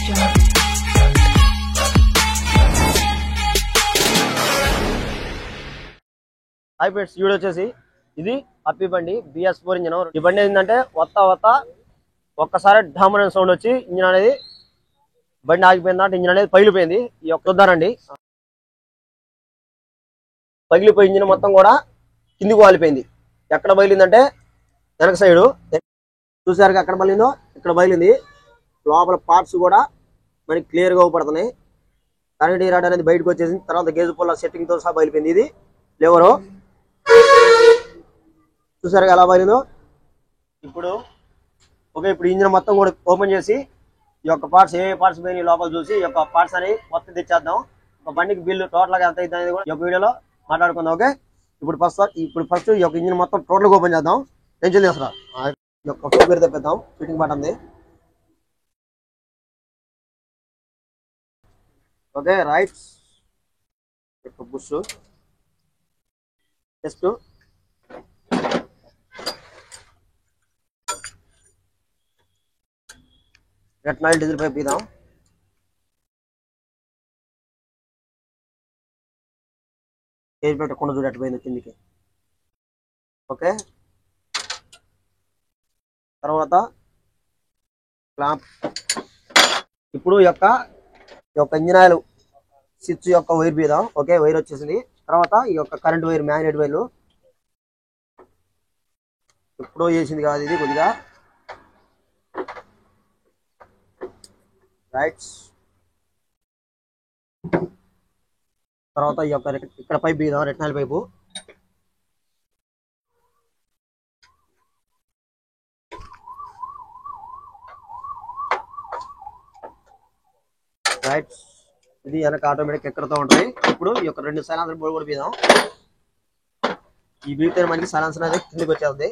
Hi friends, video వచ్చేసి ఇది అప్పి బండి BS4 ఇంజన్. ఈ బండి ఏంటంటే ఒక్కసారి ఢమ్ అనే సౌండ్ వచ్చి ఇంజన్ అనేది బండి ఆగిపోయిందంటే ఇంజన్ అనేది పగిలిపోయింది. ఈ యొక్క చూద్దానండి, పగిలిపోయి ఇంజన్ మొత్తం కూడా కిందికి వాలిపోయింది. ఎక్కడ బయలుందంటే వెనక సైడు చూసారుగా, ఎక్కడ బయలుందో ఇక్కడ బయలుంది. లోపల పార్ట్స్ కూడా మనకి క్లియర్ గా అవుపడుతున్నాయి. కరెంట్ రాడ్ అనేది బయటకు వచ్చేసింది. తర్వాత గేజ్ పుల్ల సెట్టింగ్ తో సహా బయలుపోయింది. ఇది లేవరు చూసారుగా ఎలా బయలుందో. ఇప్పుడు ఇంజిన్ మొత్తం కూడా ఓపెన్ చేసి ఈ యొక్క పార్ట్స్ ఏ పార్ట్స్ పోయిన లోపల చూసి ఈ యొక్క పార్ట్స్ అని మొత్తం తెచ్చేద్దాం. ఒక బండికి బిల్లు టోటల్ గా ఎంత అవుతుంది అనేది కూడా ఈ యొక్క వీడియోలో మాట్లాడుకుందాం. ఓకే, ఇప్పుడు ఫస్ట్ ఈ యొక్క ఇంజిన్ మొత్తం టోటల్ గా ఓపెన్ చేద్దాం. టెన్షన్ చేస్తా ఈ యొక్క పేరు తెప్పిద్దాం. ఫిట్టింగ్ బటన్ ది. ఓకే, రైట్ బుష్ టెస్ట్ రెట్నాయిల్ డీజిల్ పైప్ ఇద్దాం. కేజీ పెట్టకుండా చూడు ఎట్టు పోయింది కిందికి. ఓకే, తర్వాత క్లాంప్. ఇప్పుడు ఈ యొక్క ఇంజిన్ ఆయిల్ స్విచ్ యొక్క వైర్ బీదాం. ఓకే, వైర్ వచ్చేసింది. తర్వాత ఈ యొక్క కరెంట్ వైర్, మ్యాగ్నెట్ వైర్లు ఎప్పుడో చేసింది కాదు ఇది కొద్దిగా. రైట్, తర్వాత ఈ యొక్క ఇక్కడ పైప్ బీదాం, రెట్నాయిల్ పైపు. రైట్, ఇది వెనక ఆటోమేటిక్ ఎక్కడతో ఉంటాయి. ఇప్పుడు ఈ యొక్క రెండు సైలెన్సర్ బోర్డు కూడా బీదాం. ఈ బీతే మనకి సైలెన్సర్ అనేది కిందకి వచ్చేస్తుంది.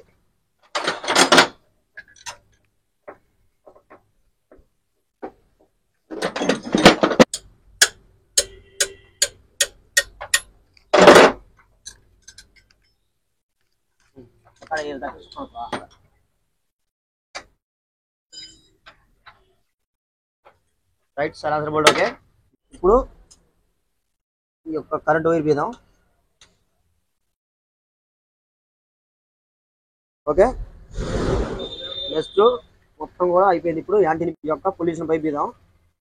Right, silencer board. ఓకే, ఇప్పుడు ఈ యొక్క కరెంట్ వైర్ బీదాం. ఓకే, నెక్స్ట్ మొత్తం కూడా అయిపోయింది. ఇప్పుడు యాంటీని యొక్క పొల్యూషన్ పైప్ బీదాం.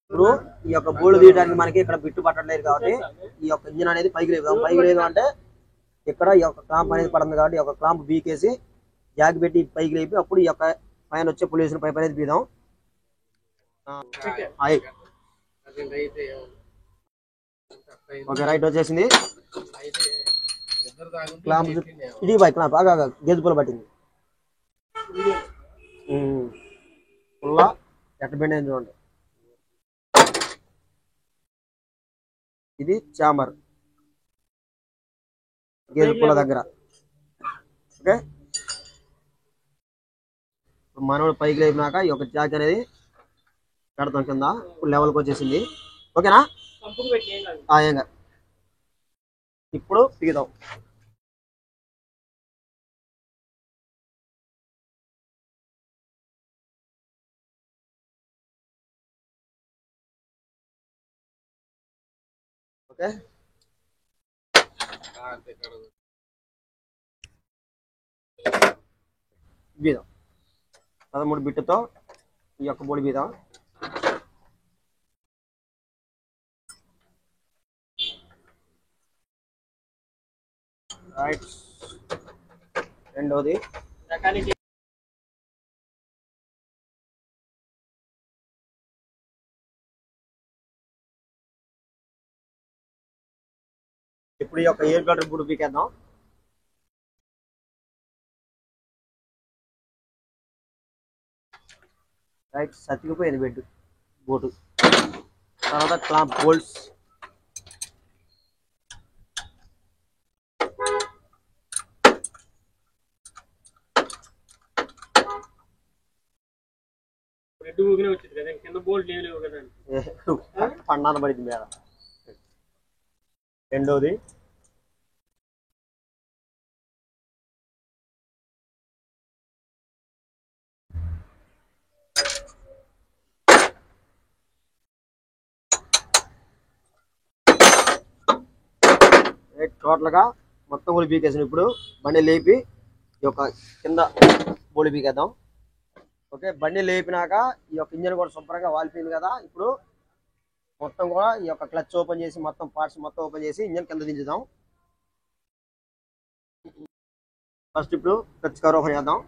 ఇప్పుడు ఈ యొక్క బోర్డు తీయడానికి మనకి ఇక్కడ బిట్టు పట్టట్లేదు కాబట్టి ఈ యొక్క ఇంజిన్ అనేది పైకి లేదాం. పైకి లేదు అంటే ఇక్కడ ఈ యొక్క క్లాంప్ అనేది పడుతుంది కాబట్టి ఈ యొక్క క్లాంప్ బీకేసి జాగ్ పెట్టి పైకి లేపి అప్పుడు ఈ యొక్క పైన వచ్చే పొల్యూషన్ పైప్ అనేది బీదాం. ఓకే, రైట్ వచ్చేసింది. క్లాంప్ ఇది బాయ్ క్లాంప్ ఆగా గేజ్ పుల్ల పట్టింది. పుల్ల ఎట్ట బెండ్ అయింది చూడండి. ఇది చాంబర్ గేజ్ పుల్ల దగ్గర. ఓకే, మనోడు పైకి లేపినాక ఈ యొక్క జాక్ అనేది పెడతాం కింద. ఇప్పుడు లెవెల్కి వచ్చేసింది. ఓకేనా, ఏంగా ఇప్పుడు పిగుదాం. ఓకే, బీదాం 13 బిట్టుతో ఈ యొక్క బోడి బీదాం. రైట్, రెండోది ఇప్పుడు ఈ యొక్క ఎయిర్ ఫిల్టర్ బోర్డు పీకేద్దాం. రైట్, సతికిపోయింది బెడ్ బోటు. తర్వాత క్లాంప్ బోల్ట్స్. పన్నాన పడింది మేడ. రెండోది రైట్ టోటల్ గా మొత్తం కూడా పీకేసాను. ఇప్పుడు బండి లేపి ఈ యొక్క కింద బోడి పీకేద్దాం. ఓకే, బండి లేపినాక ఈ యొక్క ఇంజన్ కూడా శుభ్రంగా వాలిపోయింది కదా. ఇప్పుడు మొత్తం కూడా ఈ యొక్క క్లచ్ ఓపెన్ చేసి మొత్తం పార్ట్స్ మొత్తం ఓపెన్ చేసి ఇంజన్ కింద దించుదాం. ఫస్ట్ ఇప్పుడు క్లచ్ కవర్ ఓపెన్ చేద్దాం.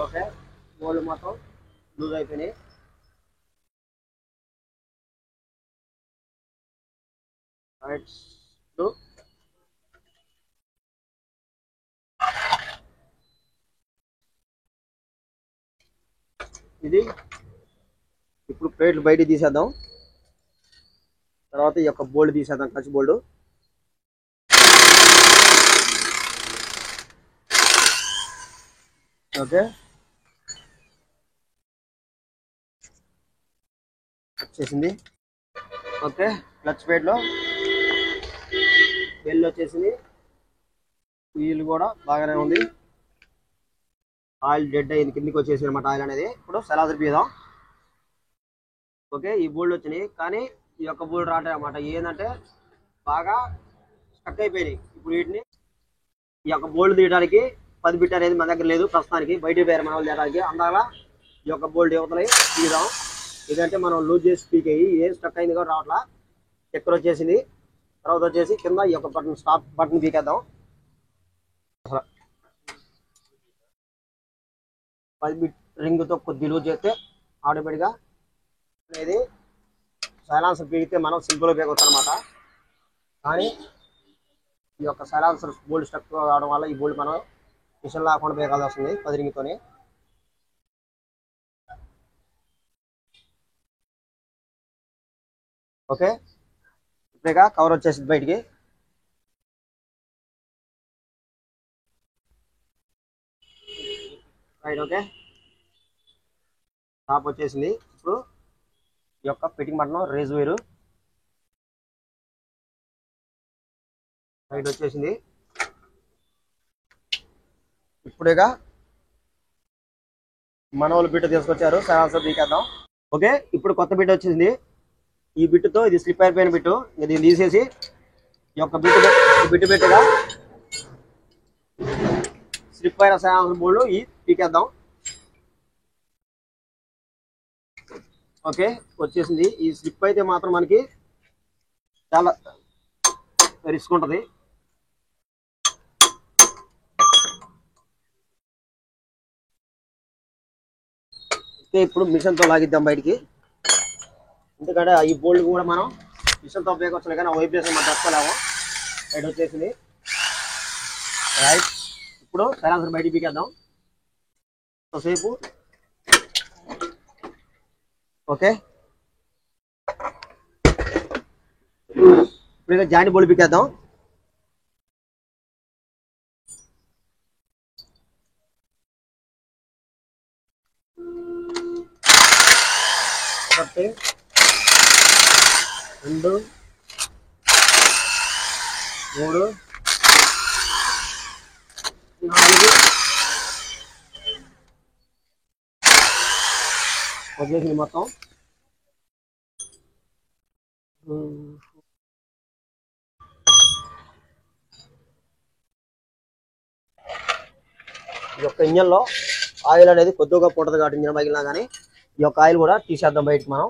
ఓకే, బోల్డ్ మొత్తం లూజ్ అయిపోయినాయి. రైట్ ఇది ఇప్పుడు ప్లేట్లు బయటికి తీసేద్దాం. తర్వాత ఈ యొక్క బోల్డ్ తీసేద్దాం, క్లచ్ బోల్డ్. ఓకే, వచ్చేసింది. ఓకే, క్లచ్ ప్లేట్లో బెల్ వచ్చేసింది. వీల్ కూడా బాగానే ఉంది. ఆయిల్ డెడ్ అయింది, కిందికి వచ్చేసి అనమాట ఆయిల్ అనేది. ఇప్పుడు సలాసర్ పీదాం. ఓకే, ఈ బోల్డ్ వచ్చినాయి కానీ ఈ యొక్క బోల్డ్ రావట్లేదు అనమాట. ఏంటంటే బాగా స్టక్ అయిపోయినాయి. ఇప్పుడు వీటిని ఈ యొక్క బోల్డ్ తీయడానికి 10 బిట్ అనేది మన దగ్గర లేదు ప్రస్తుతానికి, బయట పేరు మన వాళ్ళు తీయడానికి. అందువల్ల ఈ యొక్క బోల్డ్ యువతలు తీద్దాం. ఇదంటే మనం లూజ్ చేసి పీకేయి ఏం స్టక్ అయింది కూడా రావట్లా. చక్కెర వచ్చేసింది. తర్వాత వచ్చేసి కింద ఈ యొక్క బటన్ స్టాప్ బటన్ పీకేద్దాం. 10 బిట్ రింగ్తో కొద్ది లూజ్ చేస్తే ఆటోమేటిక్గా అనేది సైలాన్సర్ పీకితే మనం సింపుల్గా పీకొచ్చు అనమాట. కానీ ఈ యొక్క సైలాన్సర్ బోల్డ్ స్టక్ అవడం వల్ల ఈ బోల్డ్ మనం మిషన్ లేకుండా పీకాల్సి వస్తుంది 10 రింగ్తోనే. ఓకే, ఇప్పుడేగా కవర్ వచ్చేసింది బయటికి. రైట్, ఓకే, టాప్ వచ్చేసింది. ఇప్పుడు ఈ యొక్క ఫిట్టింగ్ బటన్ రేజ్ వైరు రైట్ వచ్చేసింది. ఇప్పుడేగా మన వాళ్ళు బిట్ తీసుకొచ్చారు, సైలాన్సర్ పీకేద్దాం. ఓకే, ఇప్పుడు కొత్త బిట్ వచ్చింది. ఈ బిట్టుతో ఇది స్లిప్ అయిపోయిన బిట్టు, దీన్ని తీసేసి ఈ యొక్క బిట్టు బిట్టుగా స్లిప్ అయిన సైలాన్సర్ బోల్డ్ ఈ పీకేద్దాం. ఓకే, వచ్చేసింది. ఈ స్లిప్ అయితే మాత్రం మనకి చాలా రిస్క్ ఉంటుంది. ఓకే, ఇప్పుడు మిషన్తో లాగిద్దాం బయటికి. ఎందుకంటే ఈ బోల్డ్ కూడా మనం మిషన్తో ఉపయోగించలే కానీ వైబ్రేషన్ మనం తట్టుకోలేము. రైట్ వచ్చేసింది. రైట్, ఇప్పుడు సైలాన్సర్ బయటికి పీకేద్దాం సేపు. ఓకే, ఇప్పుడు జాయింట్ బోల్డ్ పీకేద్దాం. ఒకటి, 2, 3, 4 వచ్చేసింది మొత్తం. ఈ యొక్క ఇంజన్లో ఆయిల్ అనేది కొద్దిగా పుట్టదు కాబట్టి ఇంజన్ పగిలినా కానీ ఈ యొక్క ఆయిల్ కూడా తీసేద్దాం బయటకు మనం.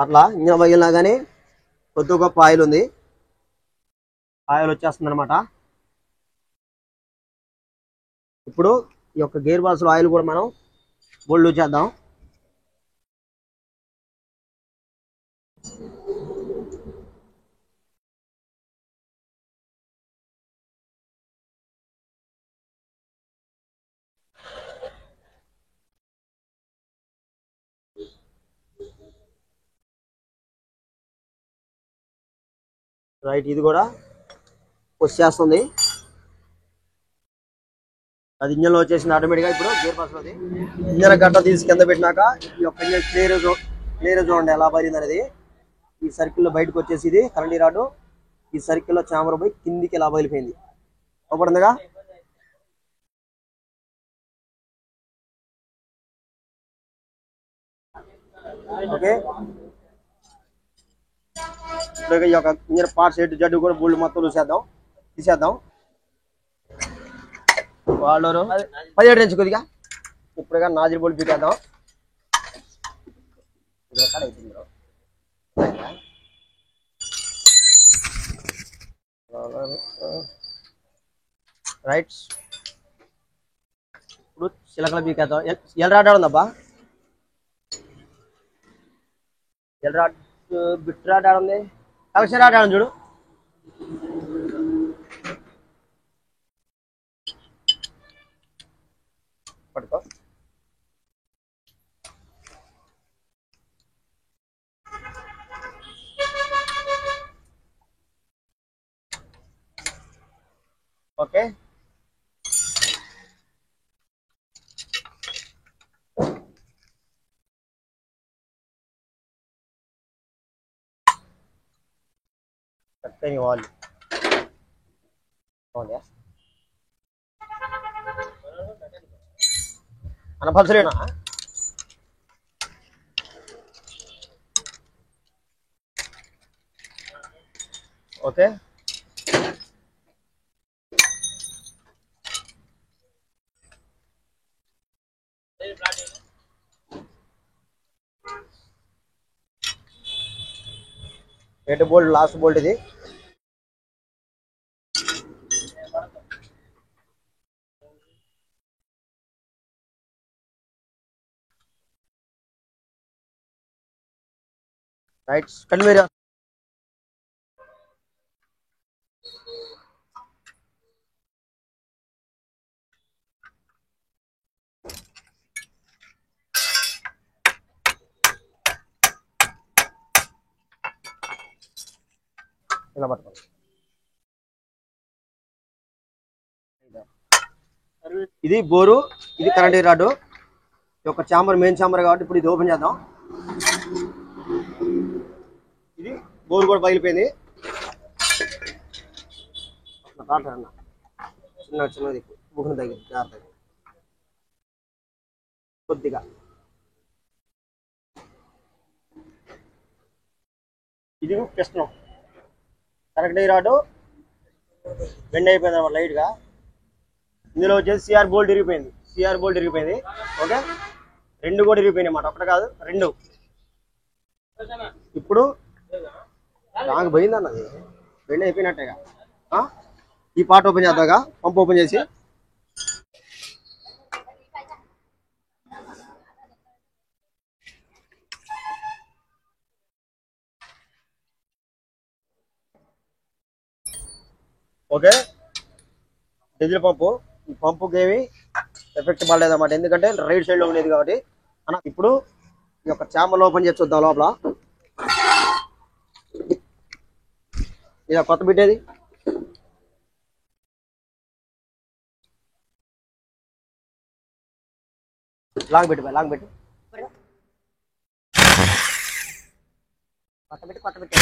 అట్లా ఇంజన్ పగిలినా కానీ కొద్ది గొప్ప ఆయిల్ ఉంది, ఆయిల్ వచ్చేస్తుంది అనమాట. ఇప్పుడు ఈ యొక్క గేర్ బాక్స్ లో ఆయిల్ కూడా మనం బోల్డ్ లూజ్ చేద్దాం. రైట్, ఇది కూడా వచ్చేస్తుంది. అది ఇంజన్లో వచ్చేసింది ఆటోమేటిక్గా. ఇప్పుడు గేర్ పాస్లోది ఇంజన్ గట్ట తీసి కింద పెట్టినాక ఈ యొక్క ఇంజన్ క్లియర్ చూడండి ఎలా పడింది అనేది. ఈ సర్కిల్లో బయటకు వచ్చేసి ఇది కరెంట్ రాడు. ఈ సర్కిల్లో చామర పోయి కిందికి ఎలా బయలుపోయింది అవపడిందిగా. ఓకే, ఇప్పుడు ఈ యొక్క ఇంజన్ పార్ట్స్ ఎటు జడ్డు కూడా బోల్డ్ మొత్తం తీసేద్దాం. వాళ్ళు 17 ఇంచు కొద్దిగా ఇప్పుడుగా నాజిల్ బోల్ట్ పీకేద్దాం. రైట్, ఇప్పుడు చిలకల పీకేద్దాం. ఎల్ రాడ్ ఉందబ్బా, ఎల్ రాడ్ బిట్ రాడ్ ఉంది, కలెక్షన్ రాడ్ చూడు. పట్టుకో. ఓకే, చక్కని వాళ్ళు అనపల్సలేనా. ఓకే, ఎటు బోల్ట్ లాస్ట్ బోల్ట్ ఇది. Right, continue. ఇలా పట్టుకోండి. ఇది బోరు, ఇది కరెంట్ రాడ్. ఈ యొక్క చాంబర్ మెయిన్ చాంబర్ కాబట్టి ఇప్పుడు ఇది ఓపెన్ చేద్దాం. ఇది బోరు కూడా పగిలిపోయింది. చిన్నది బుక్ను తగ్గింది జాగ్రత్తగా కొద్దిగా. ఇది పిస్టన్ కరెక్ట్ రాడు బెండ్ అయిపోయింది అన్నమాట లైట్గా. ఇందులో వచ్చేసి సిఆర్ బోల్ట్ ఇరిగిపోయింది. ఓకే, రెండు కూడా ఇరిగిపోయినాయి అన్నమాట, ఒకటి కాదు రెండు. ఇప్పుడు నాకు పోయింది అన్నది బెండ్ అయిపోయినట్టేగా. ఈ పార్ట్ ఓపెన్ చేద్దాగా, పంప్ ఓపెన్ చేసి. ఓకే, డీజిల్ పంపు. ఈ పంపుకి ఏమి ఎఫెక్ట్ పడలేదు అన్నమాట, ఎందుకంటే రైట్ సైడ్ లో ఉండేది కాబట్టి. ఇప్పుడు ఈ యొక్క చాంబర్ ఓపెన్ చేసి చూద్దాం లోపల. ఇలా కొత్త బిడ్డేది లాంగ్ పెట్టి కొత్త పెట్టి.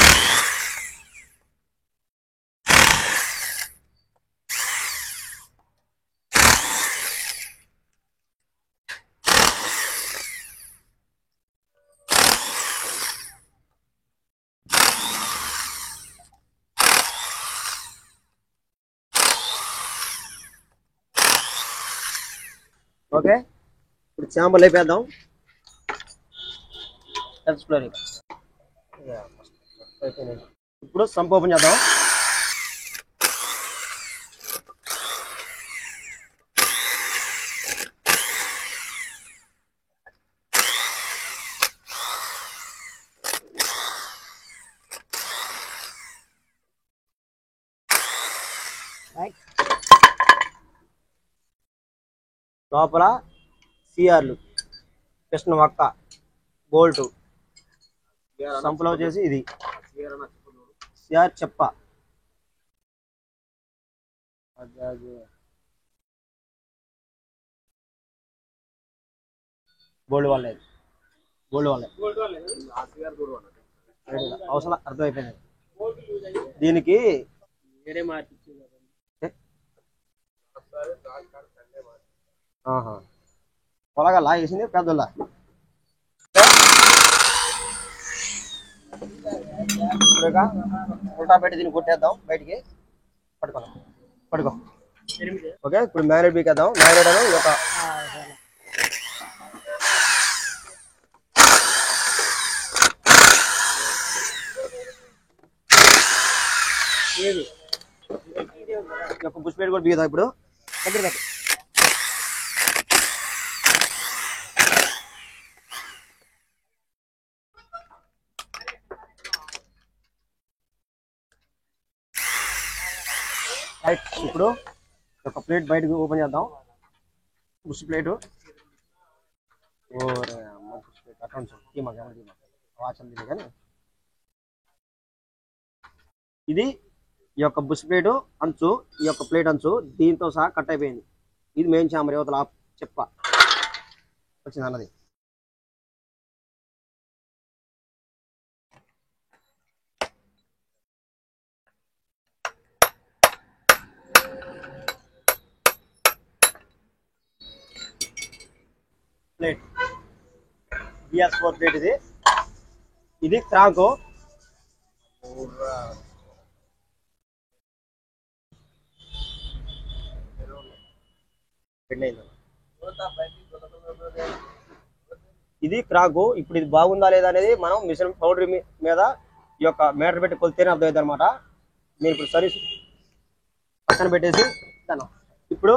ఓకే, ఇప్పుడు చాంబర్ లేపేద్దాం. ఇప్పుడు సంప్ ఓపెన్ చేద్దాం. లోపల సిఆర్లు, పిస్టన్ వక్క, బోల్టు, సంపులో వచ్చేసి ఇది సిఆర్ చెప్ప. గోల్డ్ వాళ్ళే అవసరం అర్థమైపోయింది దీనికి వేరే పొలగల్లా వేసింది పెద్దలా ఉల్టా పెట్టి దీన్ని కొట్టేద్దాం బయటికి పడుకో ఓకే ఇప్పుడు మ్యారేజ్ బీకేద్దాం మ్యారేజ్ అని ఒక బుష్ ప్లేట్ కూడా బీగదా ఇప్పుడు దగ్గర రైట్ ఇప్పుడు ఒక ప్లేట్ బయటకు ఓపెన్ చేద్దాం బుష్ ప్లేటు కానీ ఇది ఈ యొక్క బుష్ ప్లేటు అంచు ఈ యొక్క ప్లేట్ అంచు దీంతో సహా కట్ అయిపోయింది ఇది మెయిన్ చాంబర్ యువతల చెప్ప వచ్చింది అన్నది ప్లేట్ BS4 ప్లేట్ ఇది క్రాంకు ఇది క్రాకు ఇప్పుడు ఇది బాగుందా లేదా అనేది మనం మిషన్ పౌడర్ మీద ఈ యొక్క మీటర్ పెట్టి కొలితేనే అర్థమవుతుంది అనమాట నేను ఇప్పుడు సర్వీస్ పక్కన పెట్టేసి ఇప్పుడు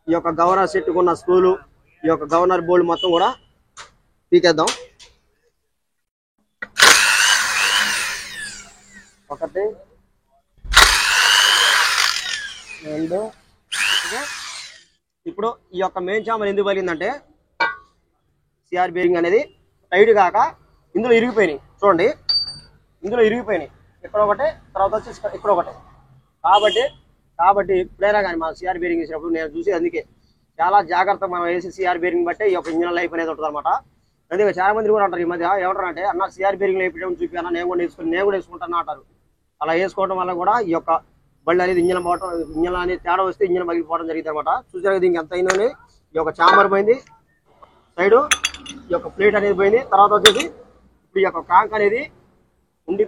ఈ యొక్క గవర్నర్ సెట్టుకున్న స్క్రూలు ఈ యొక్క గవర్నర్ బోల్డ్ మొత్తం కూడా పీకేద్దాం ఒకటి రెండు ఇప్పుడు ఈ యొక్క మెయిన్ చాంబర్ ఎందుకు పగిలిందంటే సిఆర్ బేరింగ్ అనేది టైట్ కాక ఇందులో ఇరిగిపోయినాయి చూడండి ఇందులో ఇరిగిపోయినాయి ఇక్కడ ఒకటి తర్వాత వచ్చి ఇక్కడ ఒకటి కాబట్టి ఎప్పుడైనా కానీ మా సిఆర్ బేరింగ్ వేసినప్పుడు నేను చూసి అందుకే చాలా జాగ్రత్తగా మనం వేసి సిఆర్ బేరింగ్ బట్టే ఈ యొక్క ఇంజన్ లైఫ్ అనేది ఉంటుంది అనమాట అందుకే చాలా మంది కూడా అంటారు ఈ మధ్య ఏమంటారంటే అన్న సిఆర్ బేరింగ్ వేయడం చూపి నేను కూడా వేసుకుంటాను అంటారు అలా వేసుకోవడం వల్ల కూడా ఈ యొక్క బళ్ళు అనేది ఇంజన్ పోవటం ఇంజన్ అనేది తేడా వస్తే ఇంజన్ పగిలిపోవడం జరిగింది అనమాట చూసారు దీనికి ఎంత అయిందని ఈ యొక్క చాంబర్ పోయింది సైడు ఈ యొక్క ప్లేట్ అనేది పోయింది తర్వాత వచ్చేసి ఇప్పుడు ఈ యొక్క కాంక్ అనేది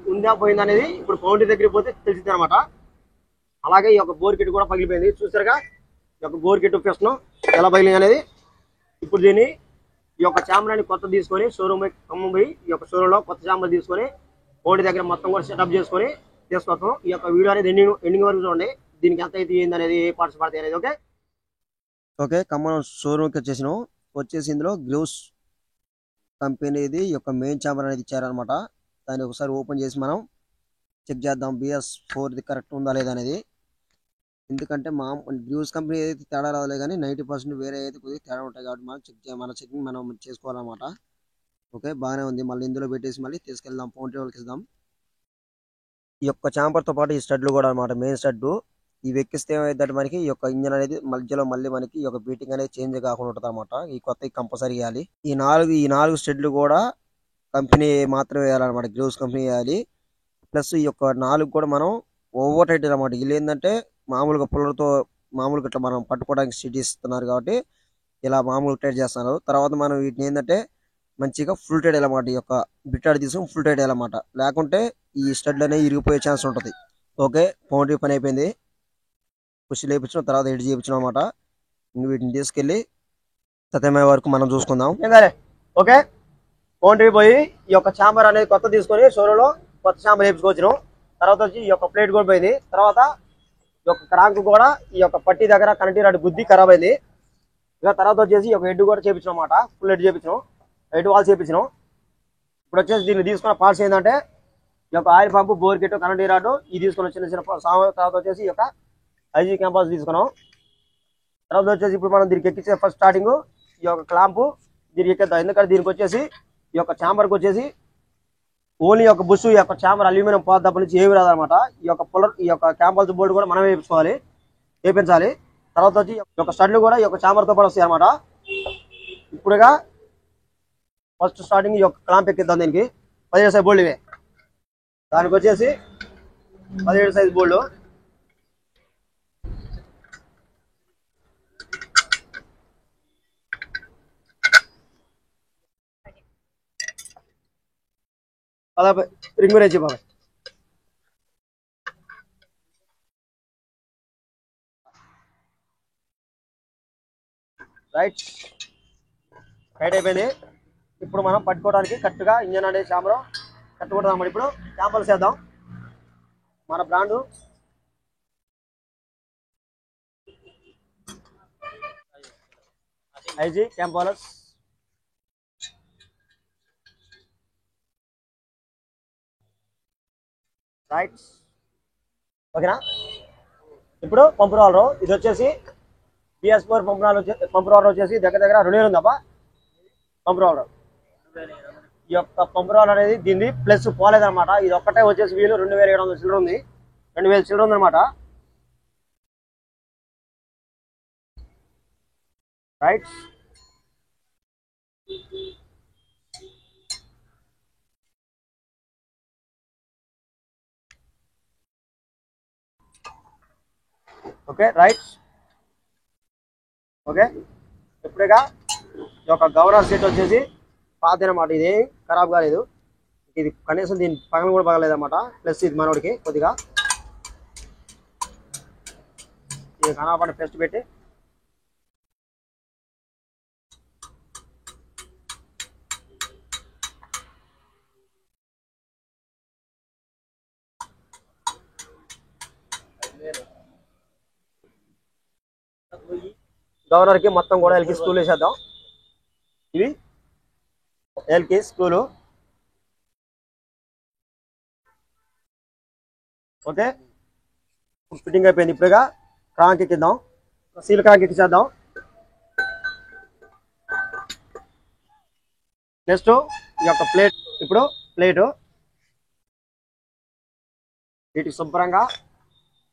ఉందా పోయింది అనేది ఇప్పుడు పౌండరీ దగ్గరికి పోతే తెలిసింది అనమాట అలాగే ఈ యొక్క బోర్ కిట్ కూడా పగిలిపోయింది చూసారుగా ఈ యొక్క బోర్ కిట్ ప్రశ్న ఎలా పగిలింది అనేది ఇప్పుడు దీన్ని ఈ యొక్క చాంబర్ అని కొత్త తీసుకొని షోరూమ్ ఖమ్మం పోయి ఈ యొక్క షోరూంలో కొత్త చాంబర్ తీసుకొని పౌండరీ దగ్గర మొత్తం కూడా సెటప్ చేసుకొని తీసుకొస్తాం ఈ యొక్క వీడియో అనేది ఎండింగ్ వరకు చూడండి దీనికి ఎంత అయితే ఏంది అనేది ఏ పార్ట్స్ పడతాయి అనేది ఓకే ఖమ్మం షోరూమ్కి వచ్చేసి ఇందులో గ్లూస్ కంపెనీది ఈ యొక్క మెయిన్ చాంబర్ అనేది ఇచ్చారనమాట దాన్ని ఒకసారి ఓపెన్ చేసి మనం చెక్ చేద్దాం BS4 కరెక్ట్ ఉందా లేదా అనేది ఎందుకంటే గ్లూస్ కంపెనీ ఏదైతే తేడా రావాలి కానీ 90% వేరే అయితే కొద్దిగా తేడా ఉంటాయి కాబట్టి మనం చెకింగ్ మనం చేసుకోవాలన్నమాట ఓకే బాగానే ఉంది మళ్ళీ ఇందులో పెట్టేసి మళ్ళీ తీసుకెళ్దాం పౌండరీ వాళ్ళకి ఇద్దాం ఈ యొక్క చాంబర్తో పాటు ఈ స్టడ్లు కూడా అనమాట మెయిన్ స్టడ్ ఇవి ఎక్కిస్తే ఏమైందంటే మనకి ఈ యొక్క ఇంజన్ అనేది మధ్యలో మళ్ళీ మనకి ఈ యొక్క బీటింగ్ అనేది చేంజ్ కాకుండా ఉంటుంది అనమాట ఈ కొత్త కంపల్సరీ వేయాలి ఈ నాలుగు స్టడ్లు కూడా కంపెనీ మాత్రమే వేయాలన్నమాట గ్లూస్ కంపెనీ వేయాలి ప్లస్ ఈ యొక్క 4 కూడా మనం ఓవర్ టైట్ అనమాట వీళ్ళు ఏంటంటే మామూలుగా పుల్లలతో మామూలుగా ఇట్లా మనం పట్టుకోవడానికి స్టిట్ ఇస్తున్నారు కాబట్టి ఇలా మామూలుగా టైట్ చేస్తున్నారు తర్వాత మనం వీటిని ఏంటంటే మంచిగా ఫుల్ టైట్ వేయాలన్నమాట ఈ యొక్క బిట్టాడు తీసుకుని ఫుల్ టైట్ వేయాలన్నమాట లేకుంటే ఈ స్టడ్లు అనేవి ఇరిగిపోయే ఛాన్స్ ఉంటుంది ఓకే పౌండరీ పని అయిపోయింది పుష్ లేపించిన తర్వాత ఎడ్ చేయించిన అనమాట వీటిని తీసుకెళ్ళి సత్యమయ్యే వరకు మనం చూసుకుందాం ఓకే పౌండరీ పోయి ఈ యొక్క చాంబర్ అనేది కొత్త తీసుకొని షోరూంలో కొత్త చాంబర్ వేపించుకొచ్చినాం తర్వాత వచ్చి ఈ యొక్క ప్లేట్ కూడా పోయింది తర్వాత ఈ యొక్క క్రాంక్ కూడా ఈ యొక్క పట్టి దగ్గర కనెక్టీ రాడ్ గుద్ది ఖరాబ్ అయింది ఇక తర్వాత వచ్చేసి ఈ యొక్క హెడ్ కూడా చేపించిన అనమాట ఫుల్ హెడ్ చేపించినాం హెడ్ వాల్ చేపించినాం ఇప్పుడు వచ్చేసి దీన్ని తీసుకున్న పార్ట్స్ ఏంటంటే ఈ యొక్క ఆయిల్ పంపు బోర్ కిట్ కనెక్టీ రాడ్ ఇది తీసుకున్న చిన్న తర్వాత వచ్చేసి ఈ యొక్క IG క్యాంపస్ తీసుకున్నాం తర్వాత వచ్చేసి ఇప్పుడు మనం దీనికి ఎక్కించే ఫస్ట్ స్టార్టింగ్ ఈ యొక్క క్లాంపు దీనికి ఎక్కిద్దాం ఎందుకంటే దీనికి వచ్చేసి ఈ యొక్క చాంబర్కి వచ్చేసి ఓన్లీ యొక్క బుష్ ఈ యొక్క చాంబర్ అల్యూమినియం పాత నుంచి ఏమి రాదనమాట ఈ యొక్క పుల్లర్ ఈ యొక్క క్యాంపస్ బోర్డు కూడా మనమే వేసుకోవాలి చేయించాలి. తర్వాత వచ్చి ఈ యొక్క స్టడ్లు కూడా ఈ యొక్క చాంబర్తో పాటు వస్తాయి అనమాట. ఇప్పుడుగా ఫస్ట్ స్టార్టింగ్ ఈ యొక్క క్లాంప్ ఎక్కిద్దాం. దీనికి 17 సైజ్ బోల్డ్ ఇవే. దానికి వచ్చేసి 17 సైజ్ బోల్డ్. అలా రింగ్ రేచి బాబాయ్. రైట్ టైట్ అయిపోయింది. ఇప్పుడు మనం పట్టుకోవడానికి కరెక్ట్గా ఇంజన్ అనేది చాంబర్ కట్టుకుంటాం అన్నమాట. ఇప్పుడు చాంబర్లు చేద్దాం. మన బ్రాండు ఐజీ క్యాంపాలస్. రైట్ ఓకేనా. ఇప్పుడు పంపు రోలర్. ఇది వచ్చేసి BS4 పంపు రోలర్ వచ్చేసి దగ్గర 2000 ఉందబ్బా పంపు రోలర్. ఈ యొక్క పంపు రోలర్ అనేది దీన్ని ప్లస్ పోలేదన్నమాట. ఇది ఒక్కటే వచ్చేసి వీలు 2700 చిల్లర ఉంది. 2000 చిల్లర ఉందన్నమాట. Right okay. Right okay. ఇప్పుడుగా ఈ యొక్క గవర్నర్ సీట్ వచ్చేసి పాతనమాట. ఇది ఖరాబ్ కాలేదు. ఇది కనీసం దీని పగలు కూడా పగలేదన్నమాట. ప్లస్ ఇది మనోడికి కొద్దిగా ఇది కనపడి పెస్ట్ పెట్టి గవర్నర్ కి మొత్తం కూడా ఎల్కి స్క్రూలు వేసేద్దాం. ఇవి ఎల్కి స్క్రూలు. ఓకే ఫిట్టింగ్ అయిపోయింది. ఇప్పుడుగా క్రాంక్ ఎక్కిద్దాం. సీల్ క్రాంక్ ఎక్కించేద్దాం. నెక్స్ట్ ఈ యొక్క ప్లేట్. ఇప్పుడు ప్లేటు వీటికి శుభ్రంగా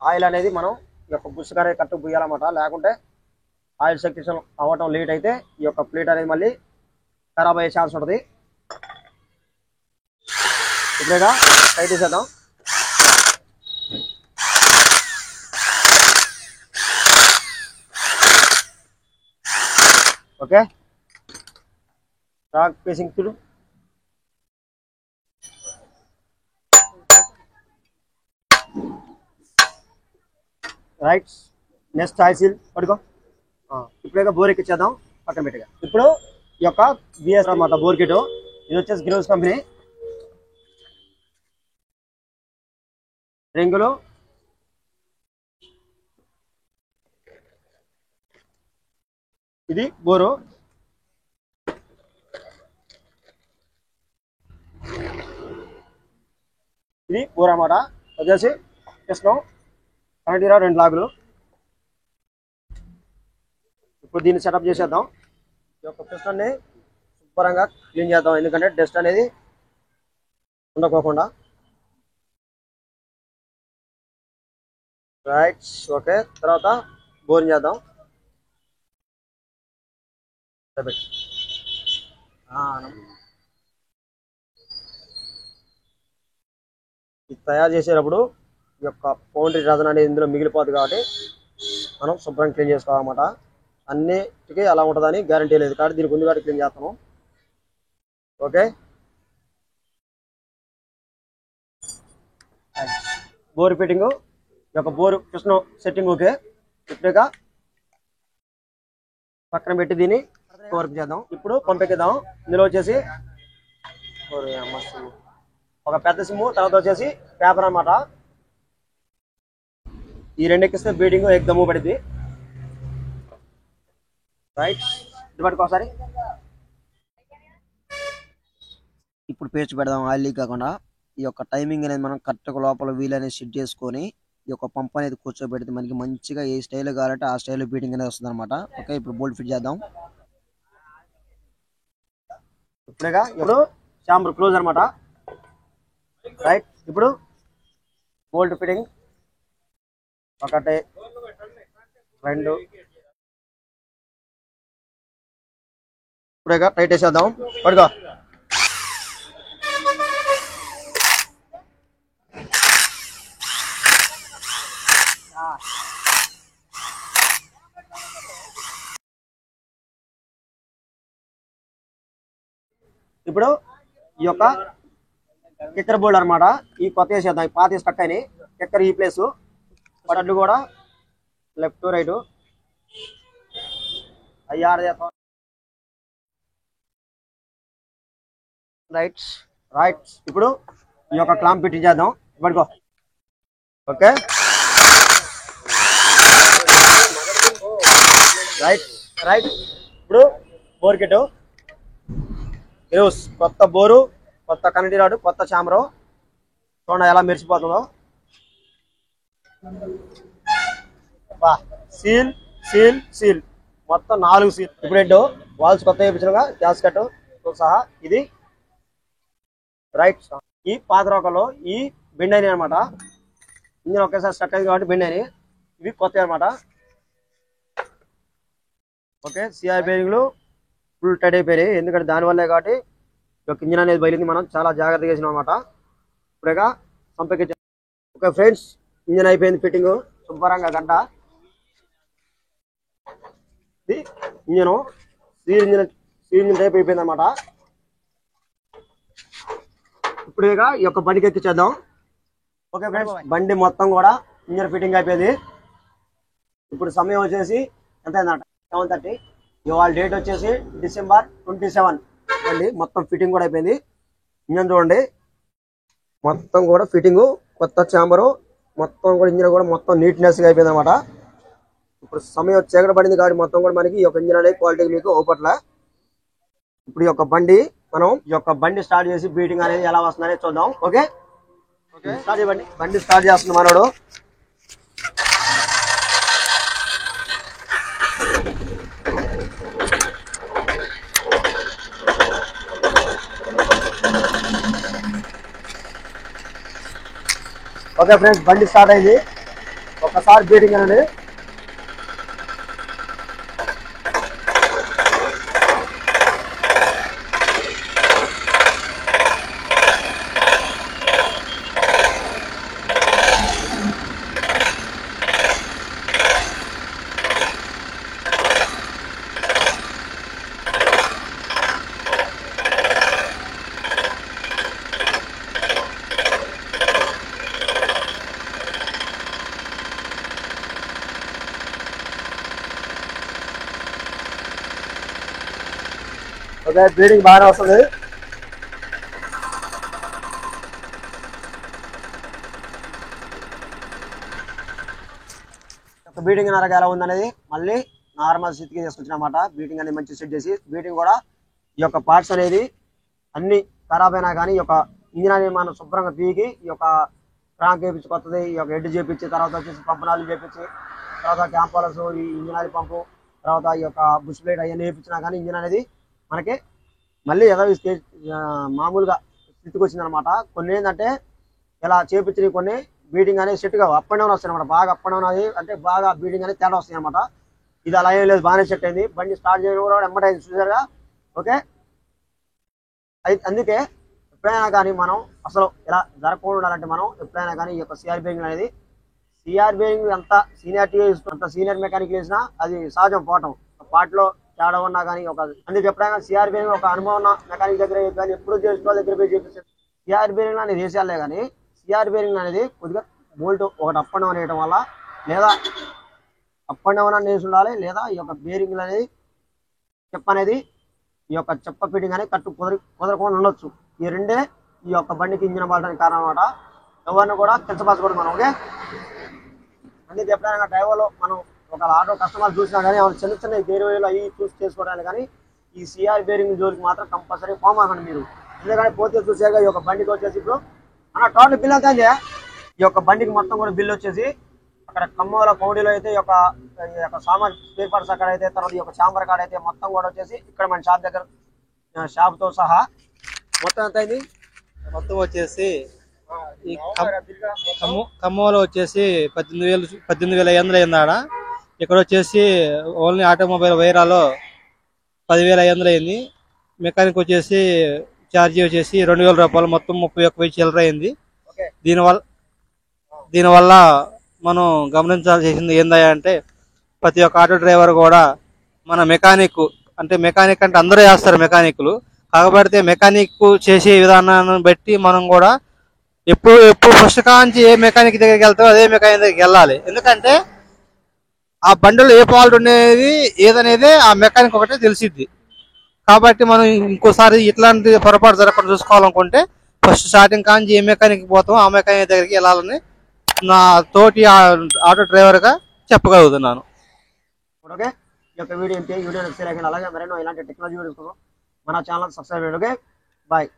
ఆయిల్ అనేది మనం ఈ యొక్క బుష్కరే కట్టు పుయ్యాలన్నమాట. లేకుంటే ఆయిల్ సెక్షన్ అవ్వటం లేట్ అయితే ఈ యొక్క ప్లేట్ అనేది మళ్ళీ ఖరాబ్ అయ్యే ఛాన్స్ ఉంటుంది. ఇప్పుడుగా టైట్ చేసేద్దాం. ఓకే రాక్ పేసింగ్ చూడు. రైట్ నెక్స్ట్ ఆయిల్ సీల్ పడుకో. ఇప్పుడే బోర్ ఎక్కిచ్చేద్దాం పక్కన పెట్టిగా. ఇప్పుడు ఈ యొక్క బిఎస్ అన్నమాట బోర్ కిట్. ఇది వచ్చేసి గ్రోవ్స్ కంపెనీ రింగులు. ఇది బోరు. ఇది బోర్ అన్నమాట. వచ్చేసి కృష్ణం కరెంట్ 2 లాగులు. ఇప్పుడు దీన్ని సెటప్ చేసేద్దాం. ఈ యొక్క పిస్టన్ని శుభ్రంగా క్లీన్ చేద్దాం. ఎందుకంటే డస్ట్ అనేది ఉండకోకుండా. Right okay. తర్వాత బోరింగ్ చేద్దాం. ఇది తయారు చేసేటప్పుడు ఈ యొక్క పౌండ్రీ రజన్ అనేది ఇందులో మిగిలిపోతుంది కాబట్టి మనం శుభ్రంగా క్లీన్ చేసుకోవాలన్నమాట. అన్నిటికీ అలా ఉంటుందని గ్యారంటీ లేదు కాబట్టి దీనికి ఉంది కాబట్టి క్లీన్ చేస్తాము. ఓకే బోర్ ఫిట్టింగ్ ఈ యొక్క బోరు కృష్ణ సెట్టింగ్. ఓకే ఇప్పుడుగా పక్కన పెట్టి దీన్ని వర్క్ చేద్దాం. ఇప్పుడు పంపెక్కిద్దాం. ఇందులో వచ్చేసి ఒక పెద్ద సిమ్ము, తర్వాత వచ్చేసి పేపర్ అన్నమాట. ఈ రెండు ఎక్కిస్తే బీటింగ్ ఎగ్దమ్ము పడింది. రైట్ ఇది పట్టుకోసారి. ఇప్పుడు పేస్ట్ పెడదాం ఆయిల్ లీక్ కాకుండా. ఈ యొక్క టైమింగ్ అనేది మనం కరెక్ట్గా లోపల వీల్ అనేది సెట్ చేసుకొని ఈ యొక్క పంప్ అనేది కూర్చోబెడితే మనకి మంచిగా ఏ స్టైల్ కావాలంటే ఆ స్టైల్లో బీటింగ్ అనేది వస్తుంది అనమాట. ఓకే ఇప్పుడు బోల్ట్ ఫిట్ చేద్దాం. ఇప్పుడేగా ఇప్పుడు చాంబర్ క్లోజ్ అనమాట. రైట్ ఇప్పుడు బోల్ట్ ఫిట్టింగ్ ఒకటి 2 ఇప్పుడేగా టైట్ వేసేద్దాం. పడుకో. ఇప్పుడు ఈ యొక్క కిక్కర్ బోల్డ్ అనమాట. ఈ కొత్త వేసేద్దాం. ఈ పాత స్టక్ అయినాయి. కిక్కర్ ఈ ప్లేస్ పట్లు కూడా లెఫ్ట్ రైట్ రైట్. ఇప్పుడు ఈ యొక్క క్లాంప్ ఫిట్ చేద్దాం. పడుకో. Okay right. ఇప్పుడు బోర్ కిట్ కొత్త బోరు, కొత్త కనెక్ట్ రాడు, కొత్త చామరు చూడండి ఎలా మెరిసిపోతుందో. సీల్ సీల్ సీల్ మొత్తం 4 సీల్. ఇప్పుడు వాల్స్ కొత్త వేయించినగా గ్యాస్ కట్ సహా. ఇది రైట్. ఈ పాత రోకల్లో ఈ బెండ్ అయినాయి అనమాట. ఇంజిన్ ఒకేసారి స్టక్ అయింది కాబట్టి బెండ్ అయినాయి. ఇవి కొత్త అనమాట. ఓకే సిఆర్ బేరింగ్లు ఫుల్ టైట్ అయిపోయాయి. ఎందుకంటే దానివల్లే కాబట్టి ఇంజిన్ అనేది బయలుంది. మనం చాలా జాగ్రత్తగా చేసినాం అనమాట. ఇప్పుడేగా సంపేకి. ఓకే ఫ్రెండ్స్, ఇంజిన్ అయిపోయింది ఫిట్టింగ్ శుభ్రంగా. గంట ఇది ఇంజిన్ ఇంజిన్ టైప్ అయిపోయింది అనమాట. ఇప్పుడేగా ఈ యొక్క బండికి ఎక్కించేద్దాం. ఓకే ఫ్రెండ్స్, బండి మొత్తం కూడా ఇంజిన్ ఫిట్టింగ్ అయిపోయింది. ఇప్పుడు సమయం వచ్చేసి ఎంత అయిందంట 7:30. ఇవాళ డేట్ వచ్చేసి December 27. బండి మొత్తం ఫిట్టింగ్ కూడా అయిపోయింది. ఇంజిన్ చూడండి మొత్తం కూడా ఫిట్టింగ్, కొత్త చాంబరు మొత్తం కూడా. ఇంజిన్ కూడా మొత్తం నీట్నెస్గా అయిపోయింది అనమాట. ఇప్పుడు సమయం చీకటి పడింది కాబట్టి మొత్తం కూడా మనకి ఈ యొక్క ఇంజిన్ అనేది క్వాలిటీ మీకు ఓపట్ల. ఇప్పుడు ఈ యొక్క బండి మనం ఈ యొక్క బండి స్టార్ట్ చేసి బీటింగ్ అనేది ఎలా వస్తుందనేది చూద్దాం. ఓకే స్టార్ట్ చేయండి. బండి స్టార్ట్ చేస్తుంది మనోడు. ఓకే ఫ్రెండ్స్, బండి స్టార్ట్ అయింది. ఒకసారి బీటింగ్ అనేది ఓకే బీడింగ్ బాగానే వస్తుంది. బీటింగ్ నరక ఎలా ఉందనేది మళ్ళీ నార్మల్ స్థితికి తీసుకొచ్చినమాట. బీటింగ్ అనేది మంచి సెట్ చేసి బీటింగ్ కూడా ఈ యొక్క పార్ట్స్ అనేది అన్ని ఖరాబ్ అయినా కానీ ఈ యొక్క ఇంజిన్ అనేది మనం శుభ్రంగా పీకి ఈ యొక్క క్రాంక్ వేయించి కొత్తది, ఈ యొక్క హెడ్ చేపించి, తర్వాత వచ్చేసి పంపు నాలుగు చేపించి, తర్వాత క్యాంపర్స్, ఈ ఇంజిన్ ఆయిల్ పంపు, తర్వాత ఈ యొక్క బుష్ ప్లేట్ అవన్నీ వేయించినా కానీ ఇంజిన్ అనేది మనకి మళ్ళీ ఏదో స్టేజ్ మామూలుగా స్థితికి వచ్చిందనమాట. కొన్ని ఏంటంటే ఇలా చేపించి కొన్ని బీటింగ్ అనేది సెట్ కావు, అప్ అండ్ డౌన్ వస్తాయి అనమాట. బాగా అప్ అండ్ డౌన్ అది అంటే బాగా బీటింగ్ అనేది తేడా వస్తాయి అనమాట. ఇది అలా ఏం లేదు, బాగానే సెట్ అయింది. బండి స్టార్ట్ చేయడం కూడా ఎమ్మటైంది చూసారుగా. ఓకే అందుకే ఎప్పుడైనా కానీ మనం అసలు ఇలా జరగకుండా ఉండాలంటే మనం ఎప్పుడైనా కానీ ఈ యొక్క సిఆర్ బేరింగ్ అనేది ఎంత సీనియారిటీ అంత సీనియర్ మెకానిక్ వేసినా అది సహజం పోవటం. పాటలో తేడా ఉన్నా కానీ ఒక అందుకే ఎప్పుడైనా సిఆర్ బేరింగ్ ఒక అనుభవం ఉన్న మెకానిక్ దగ్గర కానీ ఎప్పుడు చేసుకోవాలి దగ్గర పోయి చేపిస్తారు. సిఆర్ బేరింగ్ అనేది వేసేయాలే కానీ సిఆర్ బేరింగ్ అనేది కొద్దిగా బోల్ట్ ఒకటి అప్ అండ్ డౌన్ వేయడం వల్ల, లేదా అప్ అండ్ డౌన్ అనేది ఉండాలి, లేదా ఈ యొక్క బేరింగ్ అనేది చెప్ప అనేది ఈ యొక్క చెప్ప ఫిట్టింగ్ అనేది కట్టు కుదరకుండా ఉండొచ్చు. ఈ రెండే ఈ యొక్క బండికి ఇంజిన్ పడడానికి కారణం అనమాట. ఎవరిని కూడా కించపరచకూడదు మనం. ఓకే అందుకే ఎప్పుడైనా డ్రైవర్లో మనం ఒక ఆటో కస్టమర్ చూసినా కానీ చిన్న చిన్న గేర్ వేలు అవి చూసి చేసుకోవడానికి కానీ ఈ సిఆర్ బేరింగ్ జోలికి మాత్రం కంపల్సరీ ఫామ్ అవ్వండి మీరు. ఎందుకంటే పోతే చూసాక ఈ యొక్క బండికి వచ్చేసి ఇప్పుడు అన్న టోటల్ బిల్ అవుతా ఈ యొక్క బండికి మొత్తం కూడా బిల్ వచ్చేసి అక్కడ ఖమ్మంల పౌడీలో అయితే ఈ యొక్క సామాన్ స్పేర్ పార్ట్స్ అక్కడ అయితే, తర్వాత ఈ యొక్క చాంబర్ కాడ అయితే మొత్తం కూడా వచ్చేసి ఇక్కడ మన షాప్ దగ్గర షాప్తో సహా మొత్తం ఎంత అయింది? మొత్తం వచ్చేసి ఈ ఖమ్మంలో వచ్చేసి 18,500 అయింది ఆడ. ఇక్కడ వచ్చేసి ఓన్లీ ఆటోమొబైల్ వైరాలో 10,500 అయింది. మెకానిక్ వచ్చేసి ఛార్జీ వచ్చేసి 2,000 రూపాయలు, మొత్తం 31,000 చిల్లర అయింది. దీనివల్ల మనం గమనించాల్సింది ఏందంటే ప్రతి ఒక్క ఆటో డ్రైవర్ కూడా మన మెకానిక్ అంటే అందరూ చేస్తారు మెకానిక్లు, కాకపోతే మెకానిక్ చేసే విధానాన్ని బట్టి మనం కూడా ఎప్పుడు ఫస్ట్ కాంచి ఏ మెకానిక్ దగ్గరికి వెళ్తామో అదే మెకానిక్ దగ్గరికి వెళ్ళాలి. ఎందుకంటే ఆ బండిలో ఏ ఫాల్ట్ ఉండేది ఏదనేది ఆ మెకానిక్ ఒకటే తెలిసిద్ది. కాబట్టి మనం ఇంకోసారి ఇట్లాంటి పొరపాటు జరగకుండా చూసుకోవాలనుకుంటే ఫస్ట్ స్టార్టింగ్ కాంచి ఏ మెకానిక్ పోతామో ఆ మెకానిక్ దగ్గరికి వెళ్ళాలని నా తోటి ఆటో డ్రైవర్గా చెప్పగలుగుతున్నాను. ఓకే, ఈ యొక్క వీడియో ఇంతే. వీడియో నచ్చితే లైక్ చేయండి. అలాగే మరెన్నో ఇలాంటి టెక్నాలజీ వీడియోస్ కోసం మన ఛానల్ సబ్స్క్రైబ్ చేయండి. Okay, bye.